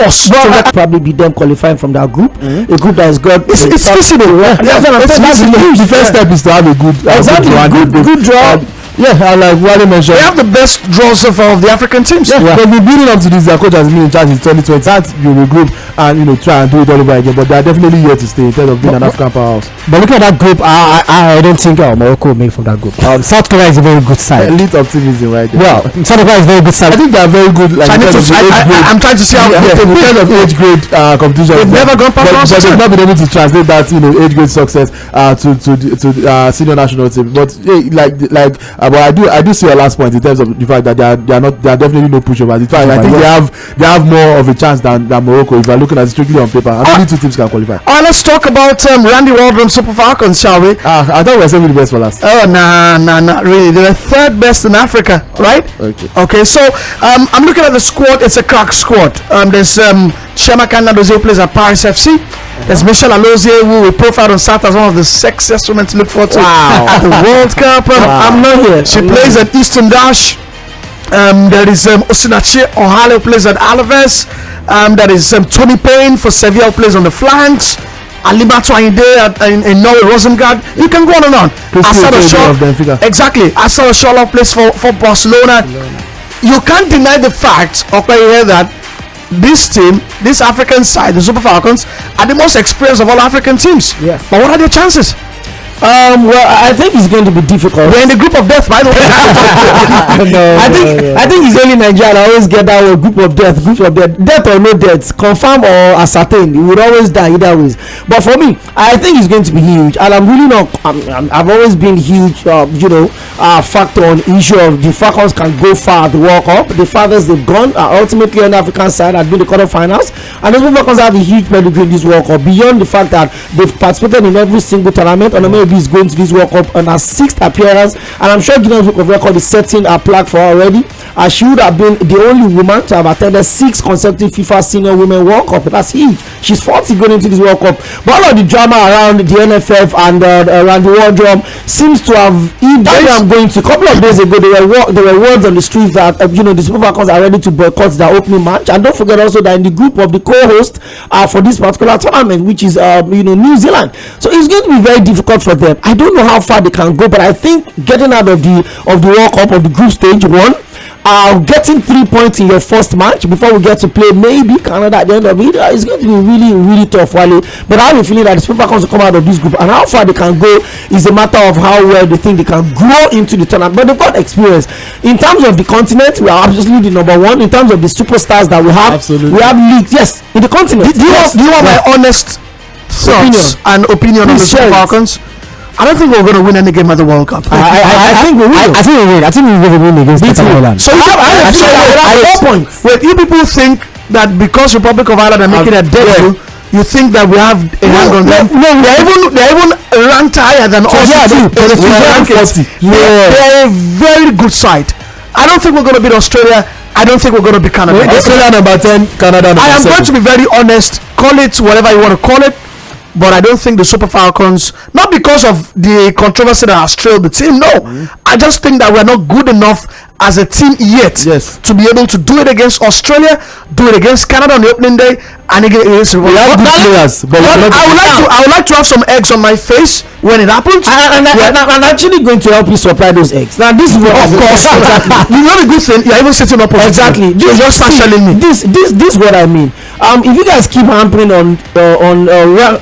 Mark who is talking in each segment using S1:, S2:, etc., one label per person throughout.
S1: us.
S2: But probably be them qualifying from that group, a group that has got.
S1: It's feasible.
S2: That's
S3: the first step is to have a good
S2: good draw.
S3: Yeah, like Wale mentioned,
S1: they have the best draws of the African teams.
S3: Yeah. But we're building up to this. Their coach has been in charge in 2020. That group and try and do it all over again. But they are definitely here to stay in terms of being an African powerhouse.
S4: But looking at that group, I don't think Morocco will make from that group. South Korea is a very good side.
S3: Elite optimism right there.
S4: Well, South Korea is a very good side.
S3: I think they are very good. Like,
S1: I'm trying to see how
S3: in terms of age grade competition.
S1: They've never gone past.
S3: But they've not been able to translate that age grade success to senior national team. But but I do see your last point in terms of the fact that they are definitely no pushovers. In fact, I think they have more of a chance than Morocco if you are looking at it strictly on paper. And only two teams can qualify.
S1: All right, let's talk about Randy Waldron Super Falcons, shall we?
S3: I thought we were saving the best for last.
S1: Oh, not really. They were third best in Africa, right? Okay. So I'm looking at the squad. It's a crack squad. There's Shema Kanadozie, who plays at Paris FC. There's Michelle Alozie, who we profiled on Saturday as one of the sexiest women to look forward to at the World Cup. I'm not here. She plays at Eastern Dash. There is Osinachi Ohale, who plays at Alaves. There is Tony Payne for Sevilla, who plays on the flanks. Alimatu Ayinde in Norway, Rosengard. You can go on and on. Exactly. Asala Shola plays for Barcelona. You can't deny the fact, okay, that this team, this African side, the Super Falcons, are the most experienced of all African teams.
S2: Yeah.
S1: But what are their chances?
S2: Well, I think it's going to be difficult.
S1: We're in the group of death, by the way.
S2: I think it's only Nigeria. I always get that word, group of death, death or no death, confirm or ascertain. You would always die either ways. But for me, I think it's going to be huge, and I'm really not. I've always been huge, factor on issue of the Falcons can go far at the World Cup. The farthest they've gone ultimately on the African side had been the quarterfinals, and the Falcons have a huge pedigree in this World Cup beyond the fact that they've participated in every single tournament, and maybe is going to this World Cup on her 6th appearance, and I'm sure Guinness Book of Record is setting a plaque for her already, as she would have been the only woman to have attended 6 consecutive FIFA Senior Women World Cup. That's huge. She's 40 going into this World Cup. But all of the drama around the NFF and around the World Drum seems to have I'm going to. A couple of days ago, there were words on the streets that the Super Falcons are ready to boycott their opening match. And don't forget also that in the group of the co-host for this particular tournament, which is New Zealand, so it's going to be very difficult for them. I don't know how far they can go, but I think getting out of the World Cup of the group stage 1, getting 3 points in your first match before we get to play maybe Canada at the end of it, it's going to be really, really tough, Wale. But I have a feeling that the Super Falcons will come out of this group, and how far they can go is a matter of how well they think they can grow into the tournament. But they've got experience in terms of the continent. We are absolutely the number one in terms of the superstars that we have.
S3: Absolutely.
S2: We have leagues, yes, in the continent.
S1: Do you want my honest thoughts and opinion on the Super Falcons? I don't think we're going to win any game at the World Cup.
S2: I think we will.
S4: I think we will. I think we will win against Ireland.
S1: So you people think that because Republic of Ireland are making a debut, you think that we have a hand on them? No, they're even ranked higher than us. They're a very good side. I don't think we're going to beat Australia. I don't think we're going to beat Canada.
S3: Australia number 10, Canada number 7. I am
S1: going to be very honest. Call it whatever you want to call it. But I don't think the Super Falcons, not because of the controversy that has trailed the team, no. I just think that we're not good enough as a team yet to be able to do it against Australia, do it against Canada on the opening day, and against
S3: we have good players, but
S1: I would like to have some eggs on my face when it happens.
S2: I'm actually going to help you supply those eggs. Now this is what
S1: of course you know the good thing, you're even sitting up
S2: exactly.
S1: You're just telling me
S2: this is what I mean. If you guys keep hampering on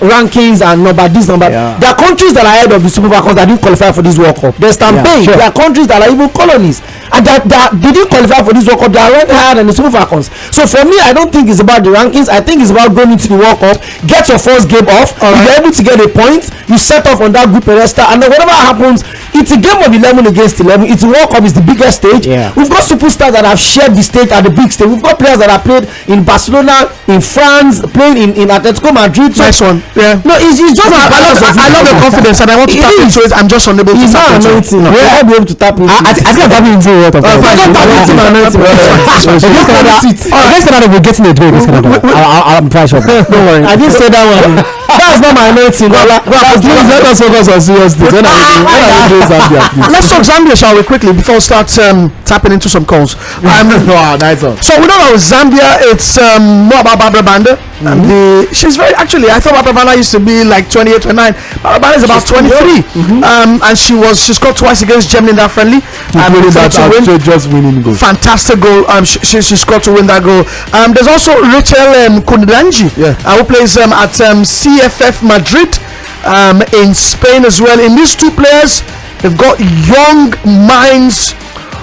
S2: rankings and there are countries that are ahead of the Super Falcons that didn't qualify for this World Cup. There's Spain. There are countries that are even colonies and that they didn't qualify for this World Cup. They are ranked higher than the Super Falcons. So for me, I don't think it's about the rankings. I think it's about going into the World Cup, get your first game off. If you're able to get a point, you set off on that group pedestal, and then whatever happens, it's a game of 11 against 11. It's the World Cup, is the biggest stage. We've got superstars that have shared the stage at the big stage. We've got players that have played in Barcelona, in France, playing in Atletico Madrid. So
S1: nice one.
S2: No, it's just
S1: I love the confidence, and I want to tap into it. I'm just unable to tap into it.
S2: We're able to tap into it.
S4: I think I'm tapping into it. Against Canada, we're getting a draw against Canada. I'm trying to.
S2: Don't worry. I didn't say that one. That's not my anointing.
S3: Please let us focus on serious things. When are we doing Zambia, please?
S1: Let's talk Zambia, shall we, quickly before we start tapping into some calls.
S3: Nice one.
S1: So we know that with Zambia, it's more about Barbara Banda. She's very, actually, I thought Barbara Banda used to be like 28, 29. Barbara Banda is about 23. And she scored twice against Germany in that friendly.
S3: Just winning goal.
S1: Fantastic goal. She scored to win that goal. There's also Rachel Kundanji, who plays at CFF Madrid in Spain as well. In these two players, they've got young minds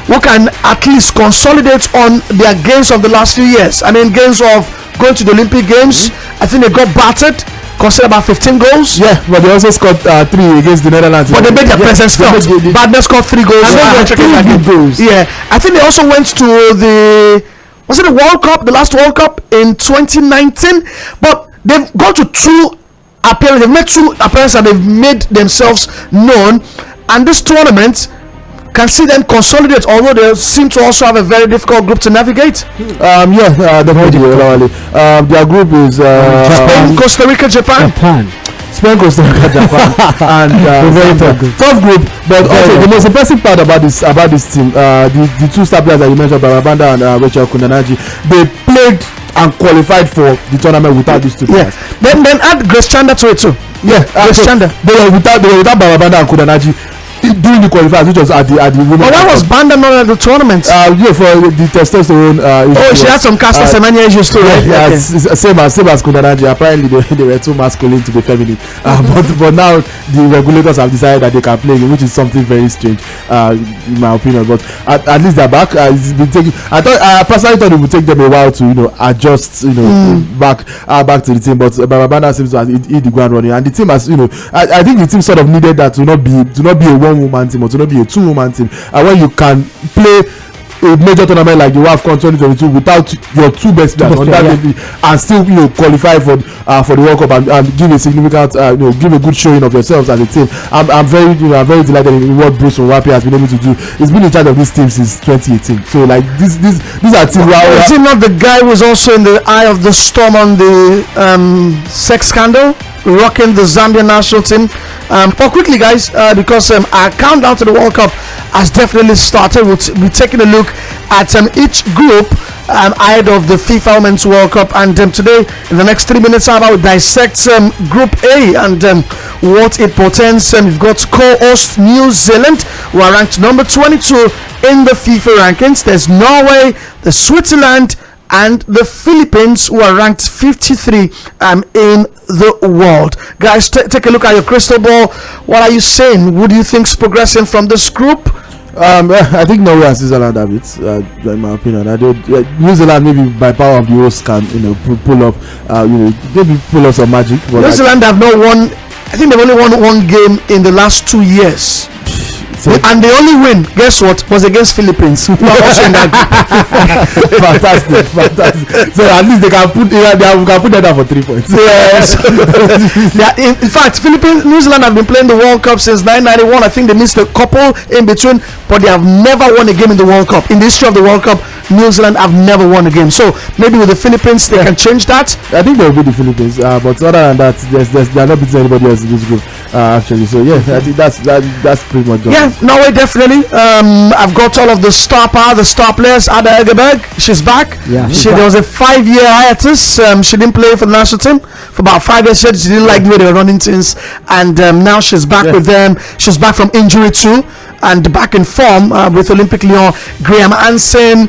S1: who can at least consolidate on their gains of the last few years. I mean, gains of going to the Olympic Games. I think they got battered, conceded about 15 goals.
S3: Yeah, but they also scored 3 against the Netherlands.
S1: But they made their presence felt. Badner scored 3 goals.
S3: And goals.
S1: Yeah, I think they also went to the World Cup, the last World Cup in 2019. But they've gone to 2 appearances. They've made 2 appearances and they've made themselves known. And this tournament can see them consolidate, although they seem to also have a very difficult group to navigate.
S3: Definitely. Their group is
S1: Spain, Costa Rica, Japan.
S3: Spain, Costa Rica, Japan, and very tough group. But also the most impressive part about this team, the 2 star players that you mentioned, Barabanda and Rachel Kundanji, they played and qualified for the tournament without these 2 players.
S1: Then add Grace Chanda to it too. Grace Chanda.
S3: They were without Barabanda and Kundanji during the qualifiers, which was at the women.
S1: But why was Banda not at the tournament?
S3: For the testosterone.
S1: She had some Caster Semenya issues too, right?
S3: Same as Kundanji. Apparently, they were too masculine to be feminine. But now the regulators have decided that they can play, which is something very strange, in my opinion. But at least they're back. It's been taking. I personally thought it would take them a while to adjust back to the team. But Barabanda seems to have hit the ground running, and the team has I think the team sort of needed that to not be a one-woman team or to not be a 2-woman team. And when you can play a major tournament like the WAFCON 2022 without your 2 best players and still qualify for the World Cup and give a significant give a good showing of yourselves as a team. I'm very delighted in what Bruce Nwapi has been able to do. He's been in charge of this team since 2018. So like these are teams.
S1: Is he not the guy who was also in the eye of the storm on the sex scandal, rocking the Zambian national team? But quickly, guys, because our countdown to the World Cup has definitely started. We'll be taking a look at each group ahead of the FIFA Women's World Cup. And today, in the next 3 minutes, I will dissect Group A and what it portends. We've got co-host New Zealand, who are ranked number 22 in the FIFA rankings. There's Norway, there's Switzerland, and the Philippines, who are ranked 53 in the world. Guys, take a look at your crystal ball. What are you saying? Who do you think's progressing from this group?
S3: I think Norway and Switzerland have it, in my opinion. New Zealand, maybe by power of the host, can pull up maybe pull up some magic. But
S1: New Zealand have not won. I think they've only won 1 game in the last 2 years. And the only win, guess what, was against Philippines.
S3: Fantastic. So at least they can put that down for 3 points.
S1: Yes. In fact, New Zealand have been playing the World Cup since 1991. I think they missed a couple in between, but they have never won a game in the World Cup. In the history of the World Cup, New Zealand have never won a game. So maybe with the Philippines, they can change that.
S3: I think they'll beat the Philippines. But other than that, they are not beating anybody else in this group. Actually, so yeah, I think that's pretty much done.
S1: Yeah, Norway definitely. I've got all of the star power, the star players. Ada Egeberg, she's back.
S2: Yeah,
S1: there was a 5-year hiatus. She didn't play for the national team for about 5 years. She didn't like the way they were running things, and now she's back with them. She's back from injury too, and back in form with Olympic Lyon. Graham Hansen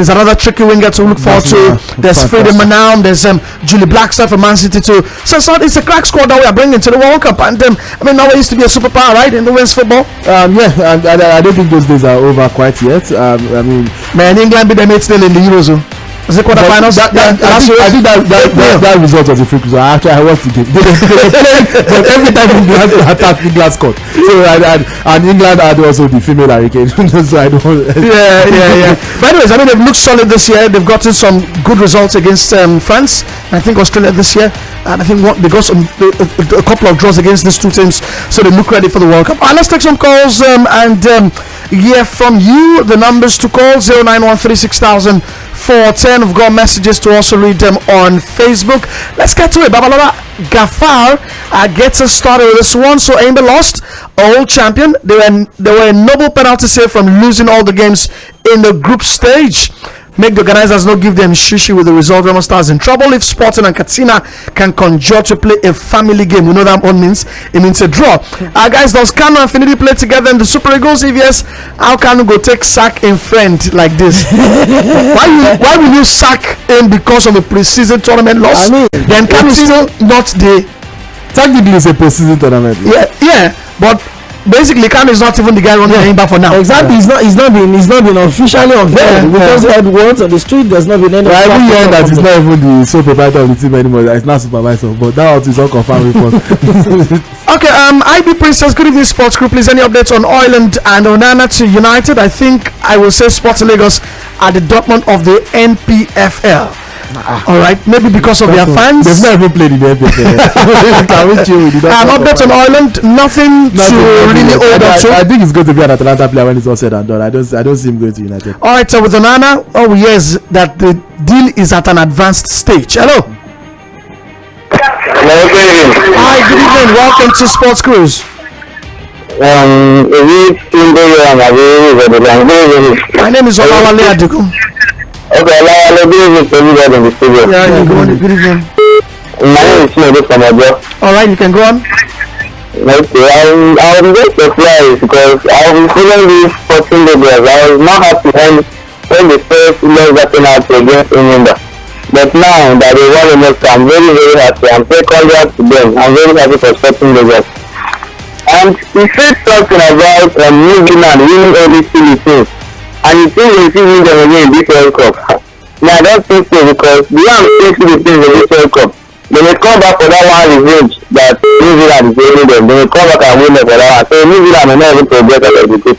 S1: is another tricky winger to look forward to. There's Freedom Manam. There's Julie Blackstone from Man City too. So it's a crack squad that we are bringing to the World Cup, and Norway used to be a superpower, right, in the women's football.
S3: And I don't think those days are over quite yet.
S1: England beat them 8-0 in the Eurozone. Was it quarterfinals?
S3: I think that result was a freak result. Actually, I watched the game. They were playing, but every time England attacked, England scored. So and England had also the female hurricane. So I don't.
S1: Yeah. But anyways, they've looked solid this year. They've gotten some good results against France. I think Australia this year. And I think they got a couple of draws against these 2 teams. So they look ready for the World Cup. Let's take some calls and hear from you. The numbers to call 09136000 410. We've got messages to also read them on Facebook. Let's get to it. Babalola Gafar gets us started with this one. So Aimba lost, old champion. They were a noble penalty save from losing all the games in the group stage. Make the organizers not give them shishi with the result. Remo Stars in trouble. If Sporting and Katsina can conjure to play a family game, we know that what means. It means a draw. Guys, does Kano and Finidi play together in the Super Eagles? If yes, how can we go take sack in friend like this? why will you sack him because of a preseason tournament loss? Then Kano still not the.
S3: Technically, it's a preseason tournament.
S1: Yeah, but. Basically, Kano is not even the guy running the back for now.
S2: Exactly, he's not been officially unveiled because he had words on the street. There's not been any.
S3: I even hear that he's not even the sole proprietor of the team anymore. It's not supervisor, but that is all confirmed report.
S1: Okay, IB Princess, good evening, sports crew. Please, any updates on Ireland and Onana to United? I think I will say Sporting Lagos are the Dortmund of the NPFL. All right, maybe because of their fans.
S3: They've never played in the NPFL.
S1: Update on Ireland, nothing to really hold on to.
S3: I think he's going to be an Atalanta player when it's all said and done. I don't see him going to United.
S1: All right, so with Onana, yes, that the deal is at an advanced stage. Hello.
S5: Hello, good evening.
S1: Hi, good evening. Welcome to Sports Cruise. My name is Olawale Adigun.
S5: Okay, Olawale, good evening to everybody in the studio.
S1: Yeah, good evening.
S5: My name is Tunde from Ojo.
S1: All right, you can go on.
S5: Okay, I'm just surprised because I've been following these 14 days. I was not happy when the first leg got out against England. But now that they won the next, I'm very, very happy. I'm very congrats to them. I'm very happy for Sporting Lagos. And he said something about New Zealand winning all these Philippines. And you think we see them again in this World Cup. Now I don't think so because the one who plays Philippines in this World Cup, they may come back for that one revenge that New Zealand is winning them. They may come back and win them for that one. So New Zealand may not even progress at the 2%.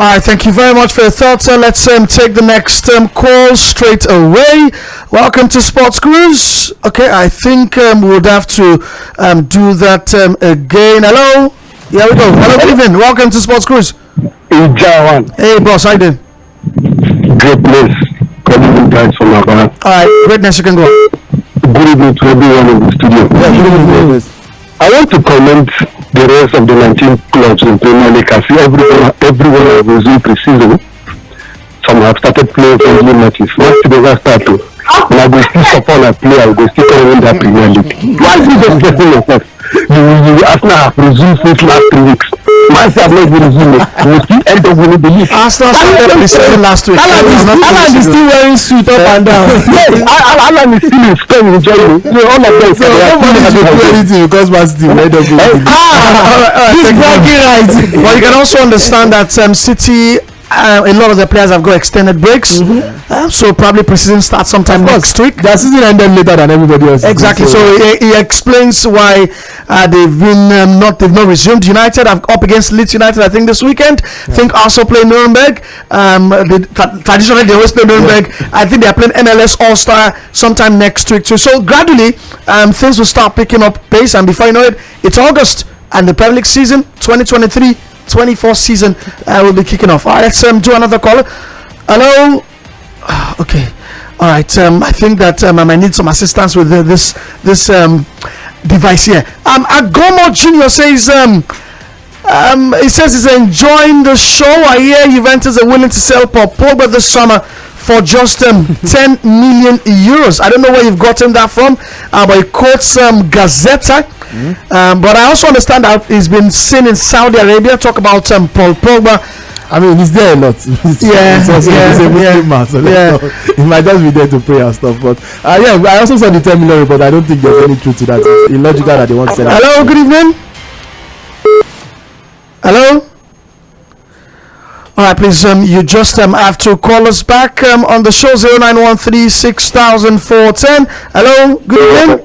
S1: All right, thank you very much for your thoughts. Let's take the next call straight away. Welcome to Sports Cruise. Okay, I think we would have to do that again. Hello? Here we go. Hello, good evening. Welcome to Sports Cruise. Hey, boss, how you doing?
S5: Greatness. Calling guys from Abana.
S1: All right, greatness, you can go.
S5: Good evening to everyone in the studio.
S3: Yeah, good evening.
S5: I want to comment the rest of the 19 clubs in Premier League. I see everyone has resumed pre-season. Some have started playing friendly matches. Once they will start to, and I will still support a player. I will still win that Premier League. Why is you just getting yourself? You Arsenal have resumed since last 3 weeks. Myself not even resumed. We will still end up winning the league.
S1: Arsenal started pre-season last week.
S2: Alan is still wearing suit up and down.
S5: Yes, Alan is still in Spain enjoying it. All of them.
S3: Nobody should do anything because Man City will end up winning.
S1: He's bragging right. But you can also understand that City, a lot of the players have got extended breaks, so probably preseason starts sometime next week.
S3: Their season ended later than everybody else.
S1: Exactly. So he explains why they've not resumed. United are up against Leeds United, I think, this weekend. I think also play Nuremberg. Traditionally they always play Nuremberg. I think they are playing MLS All-Star sometime next week too. So gradually things will start picking up pace, and before you know it, it's August and the Premier League season 2023-24 season will be kicking off. All right, let's do another caller. Hello. Okay. All right. I think that I might need some assistance with this device here. Agomo Junior says he says he's enjoying the show. I hear Juventus are willing to sell Paul Pogba this summer for just 10 million euros. I don't know where you've gotten that from, but he quotes Gazzetta. But I also understand that he's been seen in Saudi Arabia. Talk about Paul Pogba.
S3: I mean, he's there a lot. He's a Muslim man, so he might just be there to pray and stuff. But I also saw the 10 million report. I don't think there's any truth to that. It's illogical that they want to sell.
S1: Hello, good evening. Hello. All right, please. You just have to call us back on the show 0913 600410. Hello, good evening.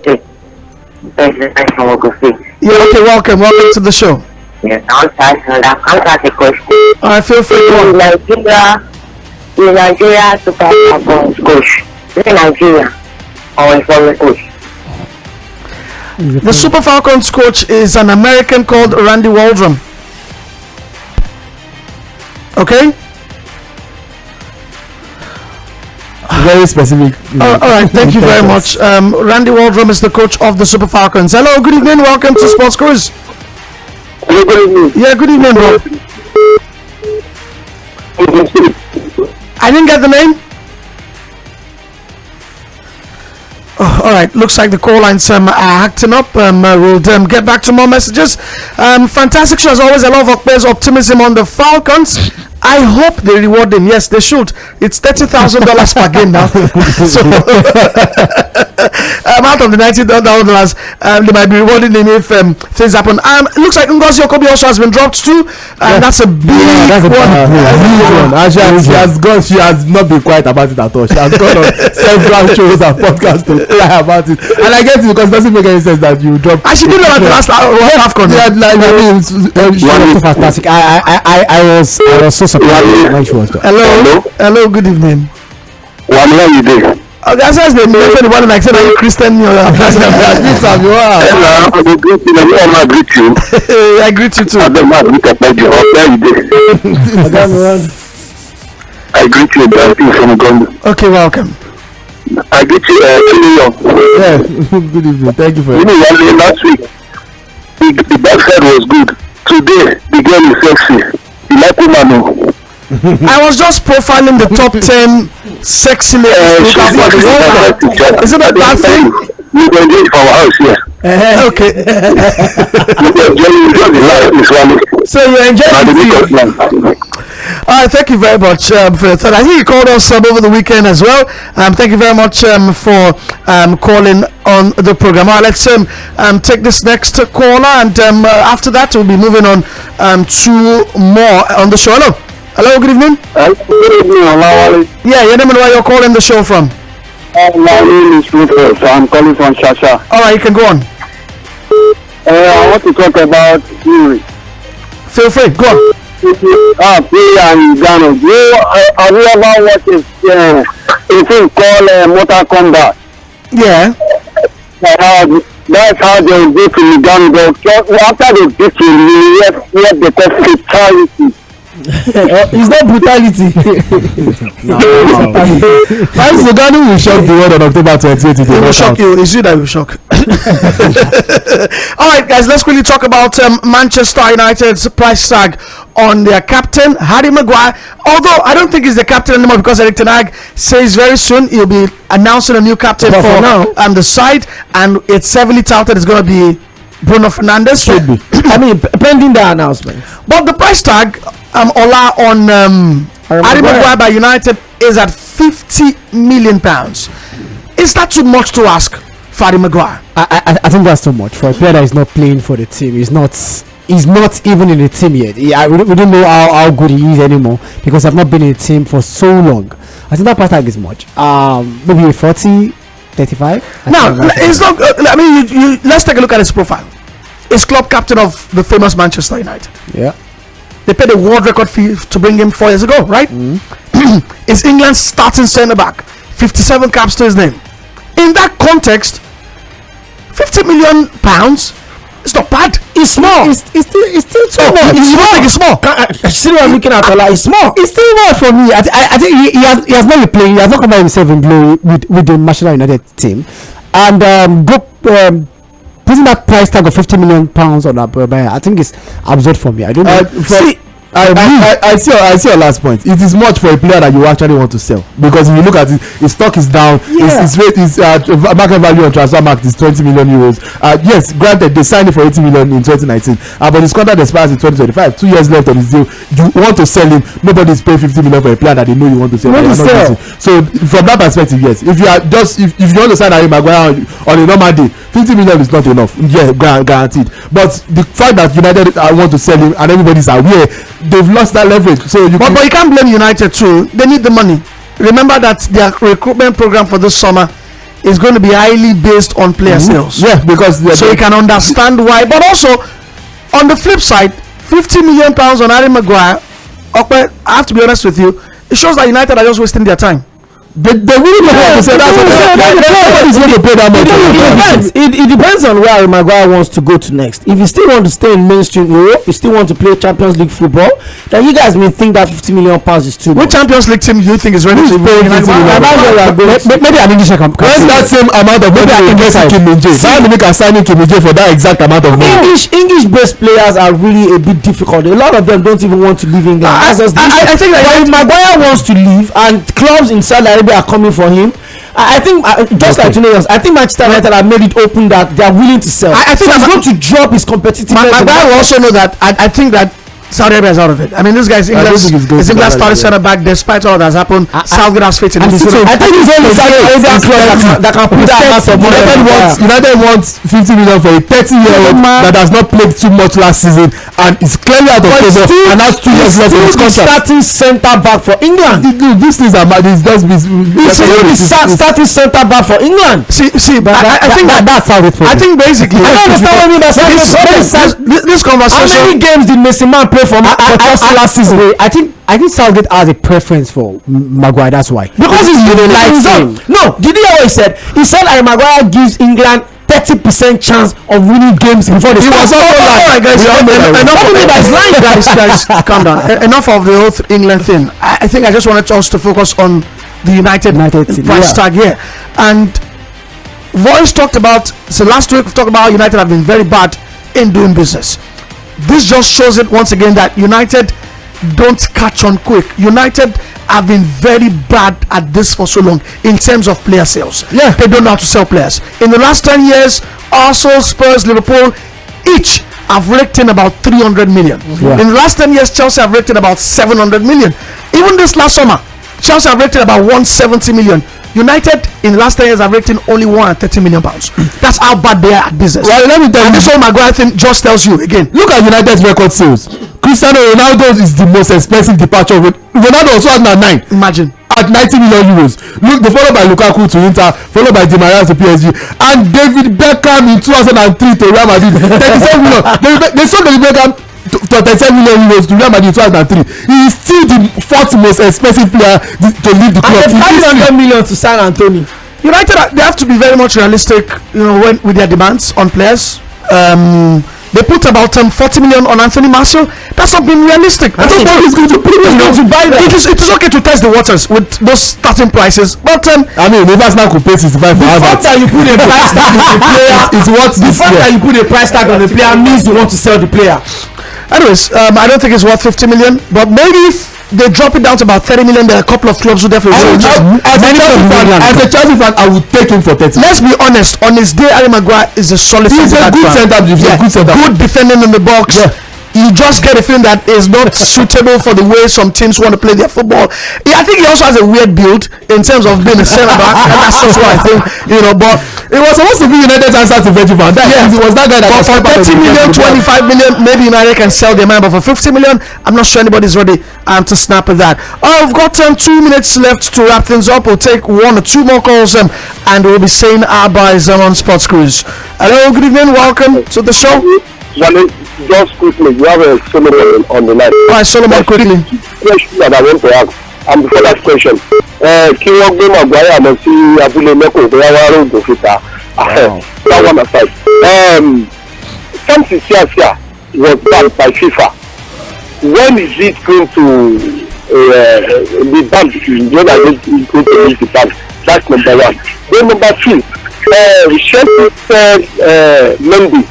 S1: Yeah, okay, welcome to the show.
S6: Yes, I'll ask a question.
S1: All right, feel free to
S6: Nigeria Super Falcons coach. Is it Nigeria or a foreign coach?
S1: The Super Falcons coach is an American called Randy Waldrum. Okay?
S3: Very specific.
S1: All right, thank you very much. Randy Waldrum is the coach of the Super Falcons. Hello, good evening. Welcome to Sports Cruise.
S5: Hello, good evening.
S1: Yeah, good evening, bro. I didn't get the name. Oh, all right, looks like the call lines are acting up. We'll get back to more messages. Fantastic show as always. A lot of optimism on the Falcons. I hope they reward him. Yes, they should. It's $30,000 per game now. So out of the $90,000, they might be rewarding him if things happen. It looks like Ngozi Okobi also has been dropped too, and that's a big one.
S3: She has gone. She has not been quiet about it at all. She has gone on several shows and podcasts to cry about it, and I get it because it doesn't make any sense that you drop.
S1: And she did it at the last AFCON.
S2: She was fantastic. I was so surprised when she was there.
S1: Hello, good evening.
S5: How you doing?
S1: That's why they mentioned the one like said, are you Christian?
S5: I greet you.
S1: I greet you too.
S5: I greet you from Uganda.
S1: Okay, welcome.
S5: I greet you,
S3: Yeah, good evening. Thank you for it.
S5: Last week, the backside was good. Today, the girl is sexy. You like woman?
S1: I was just profiling the top 10 sexy ladies. Is it a bad thing?
S5: You can do it for our house here.
S1: Okay.
S5: So
S1: you enjoying it? Thank you very much for your thought. I think you called us over the weekend as well. Thank you very much for calling on the program. Let's take this next caller, and after that we'll be moving on to more on the show. Hello, good evening.
S5: Good evening, Olawale.
S1: Yeah, your name and where you're calling the show from?
S5: My name is Tunde, so I'm calling from Shasha.
S1: Alright, you can go on.
S5: I want to talk about Fury.
S1: Feel free, go on.
S5: Fury and Ghana. Have you ever watched a thing called Mortal Kombat?
S1: Yeah.
S5: That's how they beat Uganda. After they beat him, what they call fatality.
S2: It's not brutality.
S3: Once Uganda will shock the world on October 28th.
S1: It will shock you. It's you that will shock. Alright guys, let's quickly talk about Manchester United's price tag on their captain, Harry Maguire. Although I don't think he's the captain anymore because Eric Ten Hag says very soon he'll be announcing a new captain for now the side, and it's heavily touted it's going to be Bruno Fernandes.
S3: Should be.
S2: I mean, pending the announcement.
S1: But the price tag Ola on Harry Maguire by United is at £50 million. Is that too much to ask for Harry Maguire?
S2: I think that's too much for a player that is not playing for the team. He's not even in the team yet. We don't know how good he is anymore because I've not been in the team for so long. I think that price tag is much. Maybe 40, 35.
S1: Now it's not. I mean, let's take a look at his profile. He's club captain of the famous Manchester United.
S2: Yeah.
S1: They paid a world record fee to bring him 4 years ago, right? Is England's starting centre back, 57 caps to his name. In that context, £50 million, it's not bad.
S2: It's small. It's still too much.
S1: It's small.
S2: Still, I'm looking at it's small. It's still more for me. I think he has not been playing. He has not come by himself in glory with the Manchester United team, and putting that price tag of £50 million on that, I think it's absurd for me. I don't know.
S3: I see your last point. It is much for a player that you actually want to sell, because if you look at it, his stock is down. His rate is market value on transfer market is €20 million. Yes, granted they signed it for 80 million in 2019, but his contract expires in 2025. 2 years left on his deal. You want to sell him? Nobody is paying 50 million for a player that they know you want to sell. So from that perspective, yes. If you are just if you want to sign Harry Maguire on a normal day, 50 million is not enough. Yeah, guaranteed. But the fact that United want to sell him and everybody's aware, they've lost that leverage. So but
S1: you can't blame United too. They need the money. Remember that their recruitment program for this summer is going to be highly based on player sales.
S3: Yeah, because
S1: so you can understand why. But also on the flip side, £50 million on Harry Maguire, I have to be honest with you, it shows that United are just wasting their time.
S3: They really don't want to say that's nobody's going to pay that much.
S2: It depends on where Harry Maguire wants to go to next. If you still want to stay in mainstream Europe, you still want to play Champions League football, then you guys may think that £50 million is too much.
S1: Which Champions League team do you think is ready to pay?
S4: Maybe an English can.
S3: Where's that same amount of money you invest in Kim Min-jae? Bayern Munich are signing Kim Min-jae for that exact amount of money.
S2: English-based players are really a bit difficult. A lot of them don't even want to leave England.
S1: I think that
S2: if Maguire wants to leave and clubs in Saudi Arabia are coming for him, I think just like Tunde, I think Manchester United have made it open that they are willing to sell. I think he's going to drop his competitiveness.
S1: Maguire will also know that. I think that Saudi Arabia is out of it. I mean, this guy is England's starting centre back. Despite all that has happened, Southgate has faith in him.
S2: I think it's only Saudi Arabian club that can put that amount of money.
S3: United wants 50 million for a 30-year-old that has not played too much last season and is clearly out of favour and has 2 years left in his contract.
S2: Starting centre back for England.
S3: These things are mad. It's just
S2: starting centre back for England.
S1: See, but I think
S4: that's how it.
S1: I think basically.
S2: I don't understand what you mean.
S1: This conversation.
S2: How many games did Messi man play for last season?
S4: I think Southgate has a preference for Maguire. That's why.
S2: Because he's the him. No, did you hear what he said? He said Maguire gives England 30% chance of winning games before they start.
S1: Guys, calm down. Enough of the whole England thing. I think I just wanted us to focus on the United price tag here. And Voice talked about, so last week we talked about United have been very bad in doing business. This just shows it once again that United don't catch on quick. United have been very bad at this for so long in terms of player sales.
S3: Yeah,
S1: they don't know how to sell players. In the last 10 years, Arsenal, Spurs, Liverpool, each have raked in about 300 million.
S3: Yeah.
S1: In the last 10 years, Chelsea have raked in about 700 million. Even this last summer, Chelsea have raked in about 170 million. United in the last 10 years have raked in only £130 million. That's how bad they are at business.
S3: Well, let me tell you,
S1: this whole Maguire thing just tells you again.
S3: Look at United's record sales. Cristiano Ronaldo is the most expensive departure. Ronaldo was 2009.
S1: Imagine.
S3: At 90 million euros. Look, they followed by Lukaku to Inter, followed by Di Maria to PSG, and David Beckham in 2003 to Real Madrid. 37 million. They sold David Beckham to 37 million euros to Real Madrid in 2003. He is still the fourth most expensive player to leave the club.
S2: And 500 million to San Antonio.
S1: United, they have to be very much realistic, with their demands on players. They put about 40 million on Anthony Martial. That's not being realistic. I don't know who's going to pay to buy that. It is okay to test the waters with those starting prices, but
S3: I mean, Rivers now could pay 65 for
S2: Havertz. The fact that you put a price tag on the player
S3: is what
S2: the fact that you put a price tag on the player means you want to sell the player.
S1: Anyways, I don't think it's worth 50 million, but maybe if they drop it down to about 30 million, there are a couple of clubs who definitely
S3: as a Chelsea fan, I would take him for 30.
S1: Let's be honest, on his day, Harry Maguire is a solid
S3: centre-back.
S1: Good defending in the box. Yeah. You just get a feeling that is not suitable for the way some teams want to play their football. I think he also has a weird build in terms of being a centre back, and that's just what I think. But
S3: it was supposed to be United's answer to Virgil van Dijk.
S1: Yeah,
S3: it was that guy that.
S1: But for 30 million, 25 million, maybe United can sell their man. But for 50 million, I'm not sure anybody's ready to snap at that. We've got 2 minutes left to wrap things up. We'll take 1 or 2 more calls, and we'll be saying our byes on Sports Cruise. Hello, good evening, welcome to the show.
S5: Just quickly, you have a Solomon on the line.
S1: Right, Solomon, quickly.
S5: Question that I want to ask, and before that question, kí wọ́n gbé Maguire lọ sí abúlé mẹ́kọ̀ọ́ bóyá wọ́n á rògbò fìtà. That one aside. Samson Siasia was banned by FIFA. When is it going to be banned? When are they going to leave the ban? That's number one. Then number two, Chelsea said Mendy.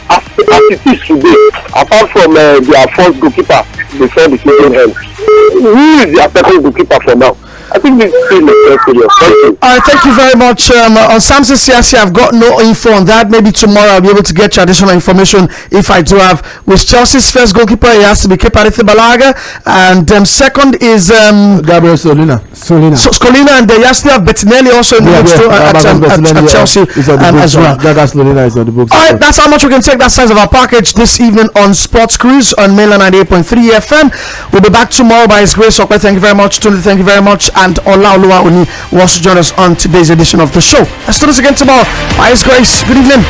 S5: As it is today, apart from their first goalkeeper before the season ends, who is their second goalkeeper for now? I think this is still serious. Thank you.
S1: Thank you very much. On Samson Siasia, I've got no info on that. Maybe tomorrow I'll be able to get you additional information if I do have. With Chelsea's first goalkeeper, he has to be Keparitha Balaga, and second is
S3: Gabriel Scolina.
S1: Scolina, and they still have Bettinelli also in the books at Chelsea as well.
S3: Scolina is on the books.
S1: All right, that's how much we can take that size of our package this evening on Sports Cruise on Mainland 98.3 FM. We'll be back tomorrow by His Grace. Okay, thank you very much. Tunde, thank you very much. And Olawale Adigun will also join us on today's edition of the show. Let's do this again tomorrow by His Grace. Good evening.